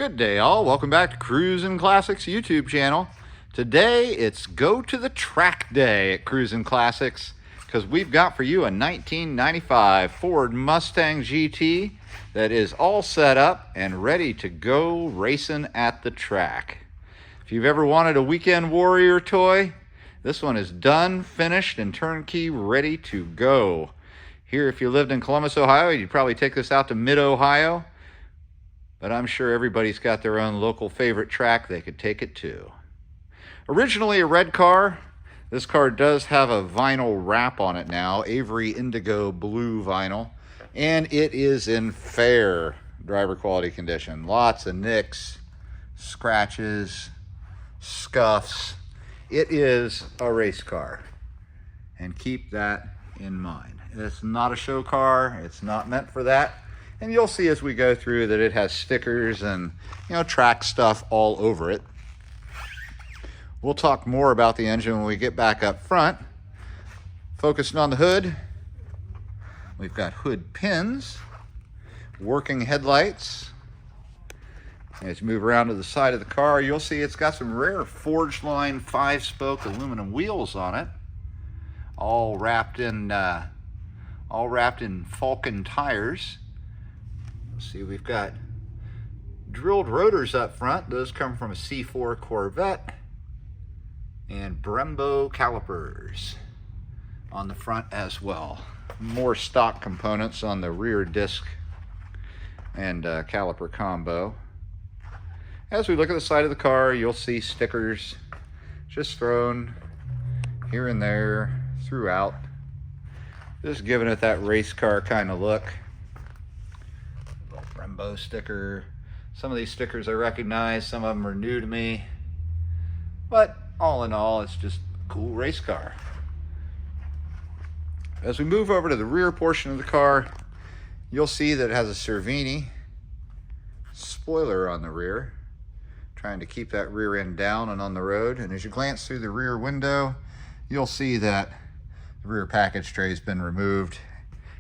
Good day, all. Welcome back to Cruisin Classics YouTube channel. Today, it's Go to the Track Day at Cruisin Classics because we've got for you a 1995 Ford Mustang GT that is all set up and ready to go racing at the track. If you've ever wanted a weekend warrior toy, this one is done, finished, and turnkey, ready to go. Here, if you lived in Columbus, Ohio, you'd probably take this out to Mid-Ohio. But I'm sure everybody's got their own local favorite track they could take it to. Originally a red car, this car does have a vinyl wrap on it now, Avery Indigo Blue vinyl, and it is in fair driver quality condition. Lots of nicks, scratches, scuffs. It is a race car, and keep that in mind. It's not a show car, it's not meant for that. And you'll see as we go through that it has stickers and, track stuff all over it. We'll talk more about the engine when we get back up front. Focusing on the hood, we've got hood pins, working headlights. As you move around to the side of the car, you'll see it's got some rare Forge Line 5-spoke aluminum wheels on it, all wrapped in Falcon tires. See, we've got drilled rotors up front. Those come from a C4 Corvette. And Brembo calipers on the front as well. More stock components on the rear disc and caliper combo. As we look at the side of the car, you'll see stickers just thrown here and there throughout. Just giving it that race car kind of look. Brembo sticker. Some of these stickers I recognize, some of them are new to me, but all in all, it's just a cool race car. As we move over to the rear portion of the car, you'll see that it has a Cervini spoiler on the rear, trying to keep that rear end down and on the road. And as you glance through the rear window, you'll see that the rear package tray has been removed,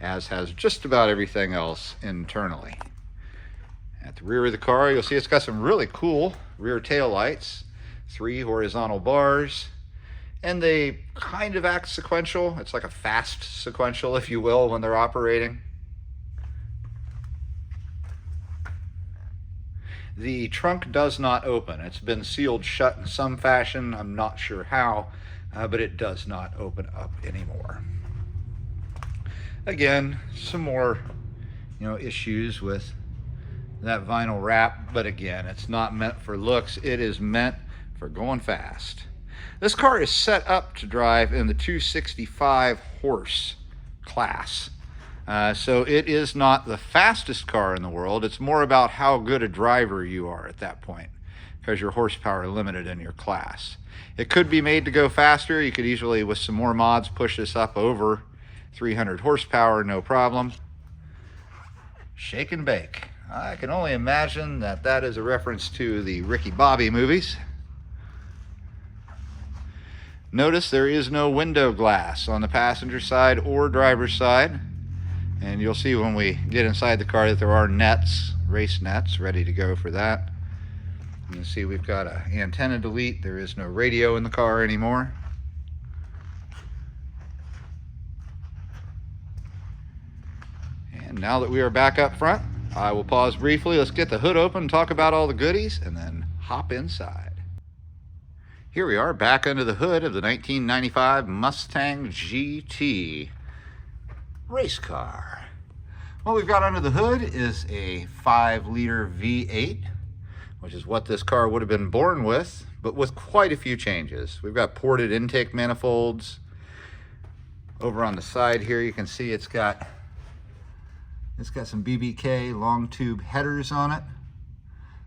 as has just about everything else internally. At the rear of the car, you'll see it's got some really cool rear tail lights, 3 horizontal bars, and they kind of act sequential. It's like a fast sequential, if you will, when they're operating. The trunk does not open. It's been sealed shut in some fashion. I'm not sure how, but it does not open up anymore. Again, some more, issues with that vinyl wrap, but again, it's not meant for looks. It is meant for going fast. This car is set up to drive in the 265 horse class. So it is not the fastest car in the world. It's more about how good a driver you are at that point, because your horsepower is limited in your class. It could be made to go faster. You could easily, with some more mods, push this up over 300 horsepower, no problem. Shake and bake. I can only imagine that that is a reference to the Ricky Bobby movies. Notice there is no window glass on the passenger side or driver's side. And you'll see when we get inside the car that there are nets, race nets, ready to go for that. You can see we've got an antenna delete. There is no radio in the car anymore. And now that we are back up front, I will pause briefly. Let's get the hood open, talk about all the goodies, and then hop inside. Here we are back under the hood of the 1995 Mustang GT race car. What we've got under the hood is a 5-liter V8, which is what this car would have been born with, but with quite a few changes. We've got ported intake manifolds. Over on the side here, you can see it's got some BBK long tube headers on it.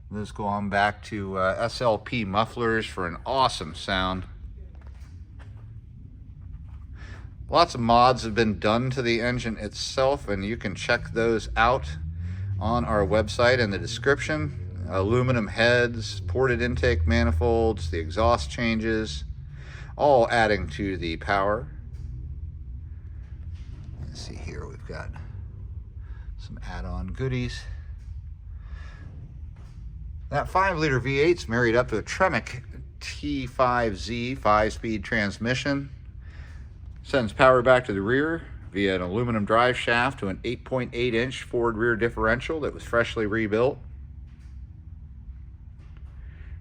Those go on back to SLP mufflers for an awesome sound. Lots of mods have been done to the engine itself, and you can check those out on our website in the description. Aluminum heads, ported intake manifolds, the exhaust changes, all adding to the power. Let's see here, we've got some add-on goodies. That 5-liter V8's married up to a Tremec T5Z 5-speed transmission. Sends power back to the rear via an aluminum drive shaft to an 8.8-inch forward rear differential that was freshly rebuilt.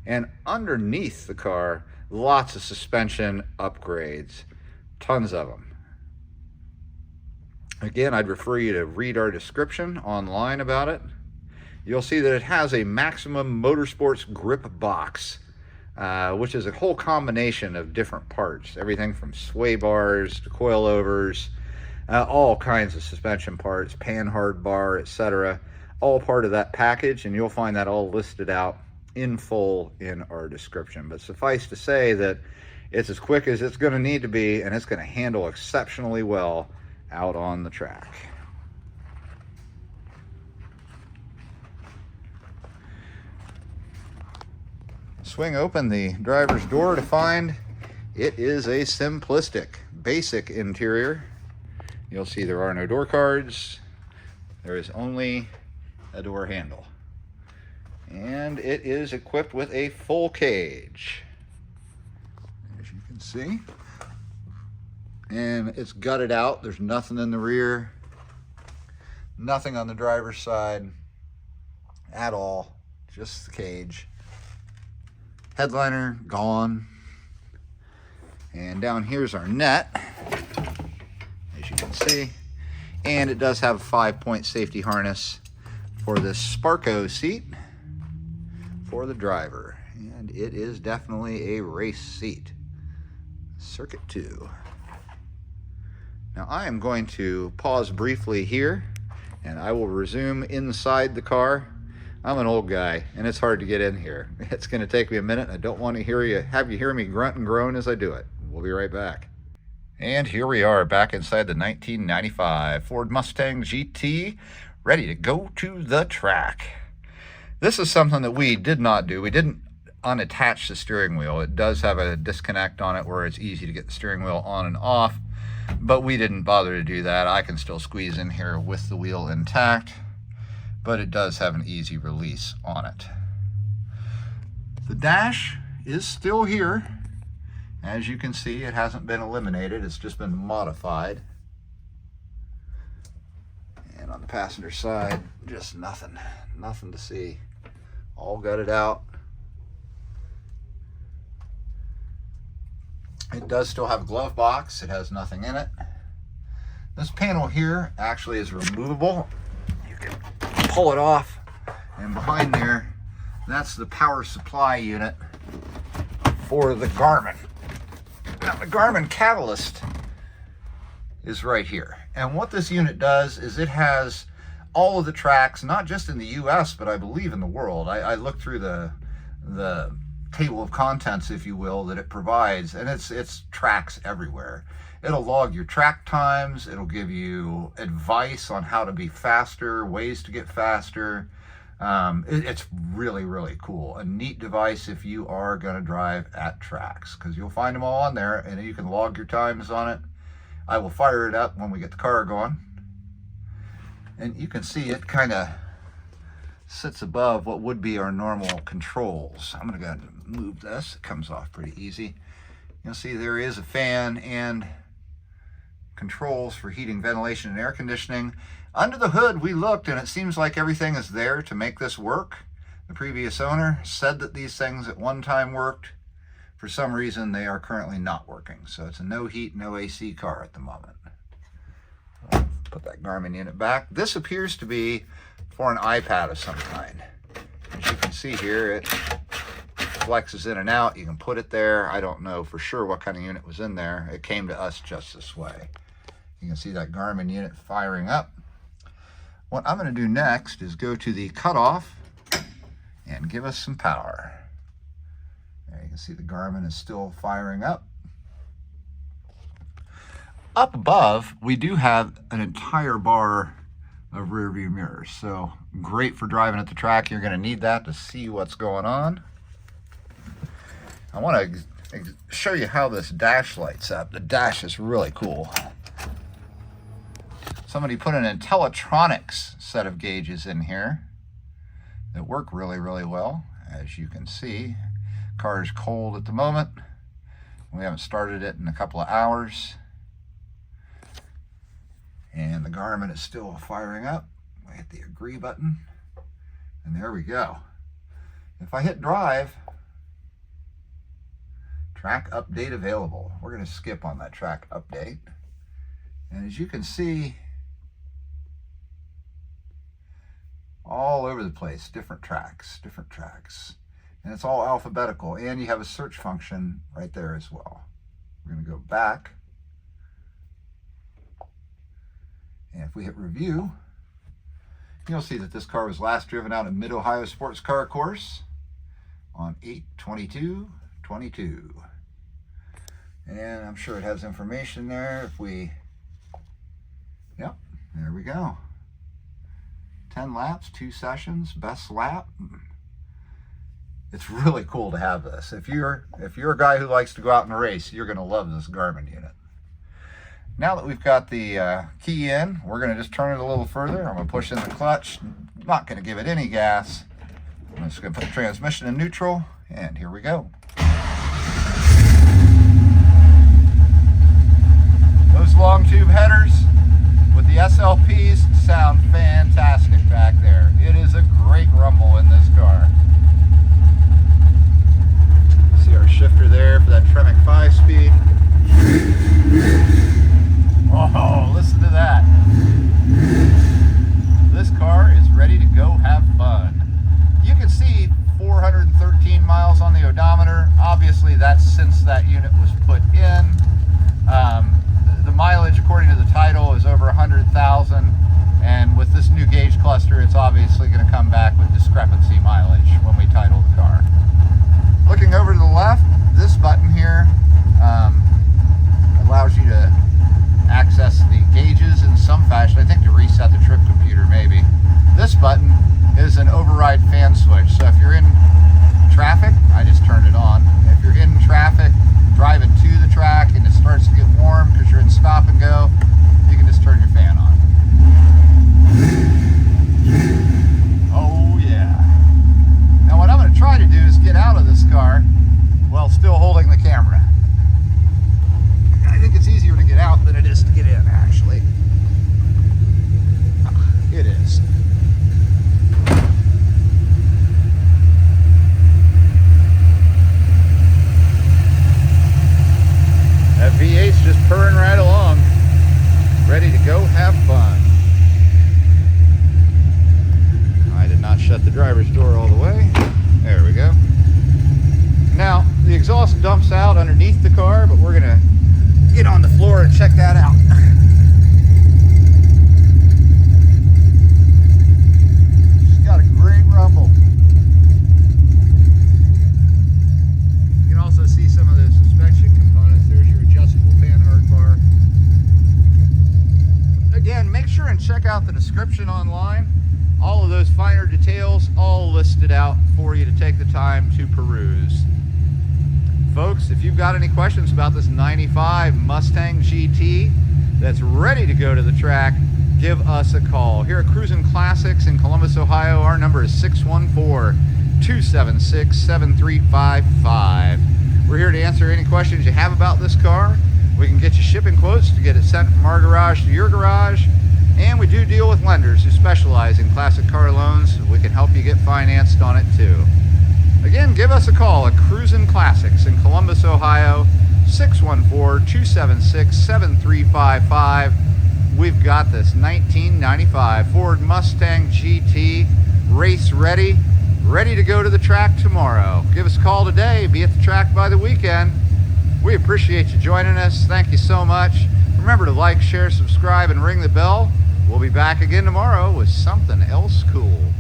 And underneath the car, lots of suspension upgrades, tons of them. Again, I'd refer you to read our description online about it. You'll see that it has a Maximum Motorsports grip box, which is a whole combination of different parts, everything from sway bars to coilovers, all kinds of suspension parts, panhard bar, etc., all part of that package, and you'll find that all listed out in full in our description. But suffice to say that it's as quick as it's going to need to be, and it's going to handle exceptionally well out on the track. Swing open the driver's door to find it is a simplistic, basic interior. You'll see there are no door cards. There is only a door handle. And it is equipped with a full cage, as you can see. And it's gutted out. There's nothing in the rear, nothing on the driver's side at all, just the cage. Headliner gone. And down here's our net, as you can see. And it does have a 5-point safety harness for this Sparco seat for the driver. And it is definitely a race seat. Circuit 2. Now I am going to pause briefly here, and I will resume inside the car. I'm an old guy, and it's hard to get in here. It's going to take me a minute. I don't want to have you hear me grunt and groan as I do it. We'll be right back. And here we are back inside the 1995 Ford Mustang GT, ready to go to the track. This is something that we did not do. We didn't unattach the steering wheel. It does have a disconnect on it where it's easy to get the steering wheel on and off, but we didn't bother to do that. I can still squeeze in here with the wheel intact, but it does have an easy release on it. The dash is still here. As you can see, it hasn't been eliminated, it's just been modified. And on the passenger side, just nothing to see. All gutted out. It does still have a glove box. It has nothing in it. This panel here actually is removable. You can pull it off, and behind there, that's the power supply unit for the Garmin. Now the Garmin catalyst is right here, and what this unit does is it has all of the tracks, not just in the US, but I believe in the world. I looked through the table of contents, if you will, that it provides, and it's tracks everywhere. It'll log your track times, it'll give you advice on how to be faster, ways to get faster. It's really, really cool. A neat device if you are going to drive at tracks, because you'll find them all on there, and you can log your times on it. I will fire it up when we get the car going. And you can see it kind of sits above what would be our normal controls. I'm going to go ahead and move this. It comes off pretty easy. You'll see there is a fan and controls for heating, ventilation, and air conditioning. Under the hood, we looked, and it seems like everything is there to make this work. The previous owner said that these things at one time worked. For some reason, they are currently not working. So it's a no heat, no AC car at the moment. I'll put that Garmin unit back. This appears to be for an iPad of some kind. As you can see here, it flexes in and out. You can put it there. I don't know for sure what kind of unit was in there. It came to us just this way. You can see that Garmin unit firing up. What I'm going to do next is go to the cutoff and give us some power. There you can see the Garmin is still firing up. Up above, we do have an entire bar of rear view mirrors. So great for driving at the track. You're going to need that to see what's going on. I want to show you how this dash lights up. The dash is really cool. Somebody put an Intellitronics set of gauges in here that work really, really well. As you can see, car is cold at the moment. We haven't started it in a couple of hours. And the Garmin is still firing up. I hit the agree button, and there we go. If I hit drive, track update available. We're going to skip on that track update. And as you can see, all over the place, different tracks. And it's all alphabetical, and you have a search function right there as well. We're going to go back. And if we hit review, you'll see that this car was last driven out at Mid-Ohio Sports Car Course on 8/22/22. And I'm sure it has information there. If we, yep, there we go. 10 laps, 2 sessions, best lap. It's really cool to have this. If you're a guy who likes to go out and race, you're going to love this Garmin unit. Now that we've got the key in, we're going to just turn it a little further. I'm going to push in the clutch. Not going to give it any gas. I'm just going to put the transmission in neutral, and here we go. Those long tube headers with the SLPs sound fantastic back there. It is a great rumble in this car. See our shifter there for that Tremec 5-speed. Oh, listen to that. This car is ready to go have fun. You can see 413 miles on the odometer. Obviously, that's since that unit was put in. The mileage, according to the title, is over 100,000. And with this new gauge cluster, it's obviously going to come back with discrepancy mileage when we title the car. Looking over to the left, this button here allows you to access the gauges in some fashion. I think to reset the trip computer, maybe. This button is an override fan switch. So if you're in traffic, I just turned it on. If you're in traffic, driving to the track, and it starts to get warm because you're in stop and go, you can just turn your fan on. Oh yeah. Now what I'm going to try to do is get out of this car while still holding the camera. I think it's easier to get out than it is to get in, actually. It is. That V8's just purring right along, ready to go have fun. I did not shut the driver's door all the way. There we go. Now, the exhaust dumps out underneath the car, but we're going to get on the floor and check that out. It's got a great rumble. You can also see some of the suspension components. There's your adjustable panhard bar. Again, make sure and check out the description online. All of those finer details all listed out for you to take the time to peruse. Folks, if you've got any questions about this 95 Mustang GT that's ready to go to the track, give us a call. Here at Cruisin Classics in Columbus, Ohio, our number is 614-276-7355. We're here to answer any questions you have about this car. We can get you shipping quotes to get it sent from our garage to your garage. And we do deal with lenders who specialize in classic car loans. We can help you get financed on it too. Again, give us a call at Cruisin Classics in Columbus, Ohio, 614-276-7355. We've got this 1995 Ford Mustang GT race ready to go to the track tomorrow. Give us a call today, be at the track by the weekend. We appreciate you joining us. Thank you so much. Remember to like, share, subscribe, and ring the bell. We'll be back again tomorrow with something else cool.